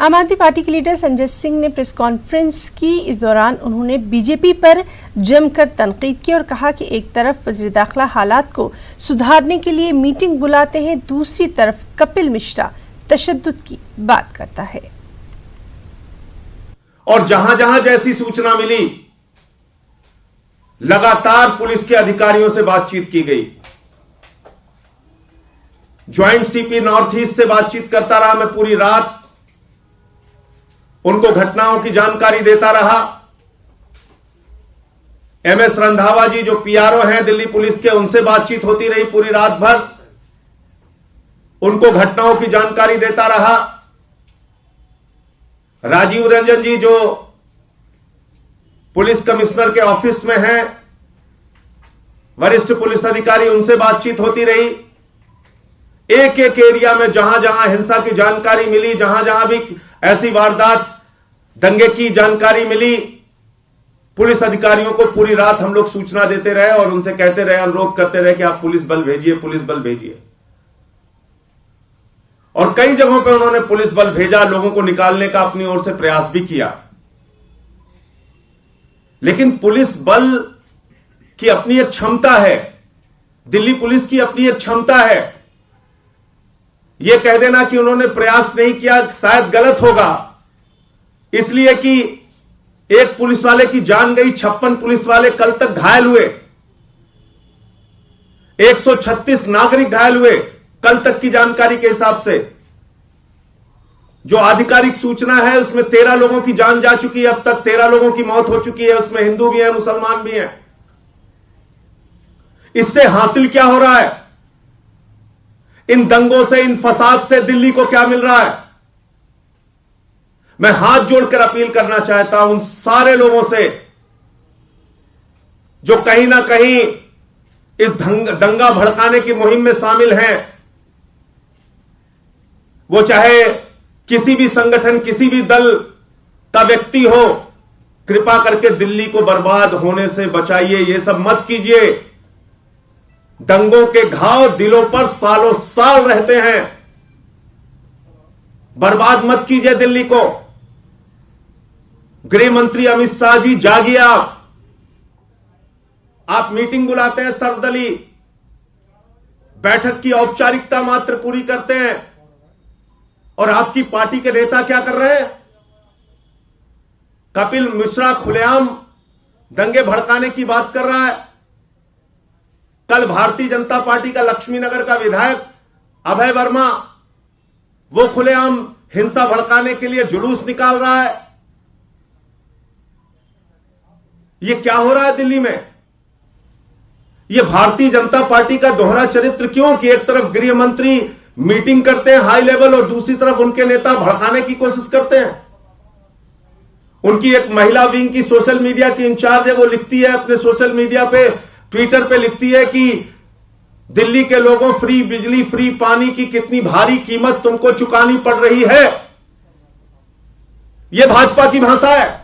आम आदमी पार्टी के लीडर संजय सिंह ने प्रेस कॉन्फ्रेंस की। इस दौरान उन्होंने बीजेपी पर जमकर तनकीद की और कहा कि एक तरफ वज़ीर दाखिला हालात को सुधारने के लिए मीटिंग बुलाते हैं, दूसरी तरफ कपिल मिश्रा तशद्दुद की बात करता है। और जहां जहां जैसी सूचना मिली, लगातार पुलिस के अधिकारियों से बातचीत की गई। ज्वाइंट सीपी नॉर्थ ईस्ट से बातचीत करता रहा मैं पूरी रात, उनको घटनाओं की जानकारी देता रहा। एमएस रंधावा जी जो पीआरओ हैं दिल्ली पुलिस के, उनसे बातचीत होती रही पूरी रात भर, उनको घटनाओं की जानकारी देता रहा। राजीव रंजन जी जो पुलिस कमिश्नर के ऑफिस में हैं, वरिष्ठ पुलिस अधिकारी, उनसे बातचीत होती रही। एक एक एरिया में जहां जहां हिंसा की जानकारी मिली, जहां जहां भी ऐसी वारदात दंगे की जानकारी मिली, पुलिस अधिकारियों को पूरी रात हम लोग सूचना देते रहे और उनसे कहते रहे, अनुरोध करते रहे कि आप पुलिस बल भेजिए, पुलिस बल भेजिए। और कई जगहों पे उन्होंने पुलिस बल भेजा, लोगों को निकालने का अपनी ओर से प्रयास भी किया। लेकिन पुलिस बल की अपनी एक क्षमता है, दिल्ली पुलिस की अपनी एक क्षमता है। यह कह देना कि उन्होंने प्रयास नहीं किया शायद गलत होगा, इसलिए कि एक पुलिस वाले की जान गई, 56 पुलिस वाले कल तक घायल हुए, 136 नागरिक घायल हुए कल तक की जानकारी के हिसाब से। जो आधिकारिक सूचना है उसमें 13 लोगों की जान जा चुकी है, अब तक 13 लोगों की मौत हो चुकी है, उसमें हिंदू भी हैं, मुसलमान भी हैं। इससे हासिल क्या हो रहा है? इन दंगों से, इन फसाद से दिल्ली को क्या मिल रहा है? मैं हाथ जोड़कर अपील करना चाहता हूं उन सारे लोगों से जो कहीं ना कहीं इस दंगा भड़काने की मुहिम में शामिल हैं। वो चाहे किसी भी संगठन, किसी भी दल का व्यक्ति हो, कृपा करके दिल्ली को बर्बाद होने से बचाइए। ये सब मत कीजिए। दंगों के घाव दिलों पर सालों साल रहते हैं। बर्बाद मत कीजिए दिल्ली को। गृह मंत्री अमित शाह जी, जागिए। आप मीटिंग बुलाते हैं सर्वदलीय, बैठक की औपचारिकता मात्र पूरी करते हैं, और आपकी पार्टी के नेता क्या कर रहे हैं? कपिल मिश्रा खुलेआम दंगे भड़काने की बात कर रहा है। कल भारतीय जनता पार्टी का लक्ष्मीनगर का विधायक अभय वर्मा, वो खुलेआम हिंसा भड़काने के लिए जुलूस निकाल रहा है। ये क्या हो रहा है दिल्ली में? ये भारतीय जनता पार्टी का दोहरा चरित्र क्यों कि एक तरफ गृह मंत्री मीटिंग करते हैं हाई लेवल और दूसरी तरफ उनके नेता भड़काने की कोशिश करते हैं। उनकी एक महिला विंग की सोशल मीडिया की इंचार्ज है, वो लिखती है अपने सोशल मीडिया पे, ट्विटर पे लिखती है कि दिल्ली के लोगों, फ्री बिजली, फ्री पानी की कितनी भारी कीमत तुमको चुकानी पड़ रही है। यह भाजपा की भाषा है।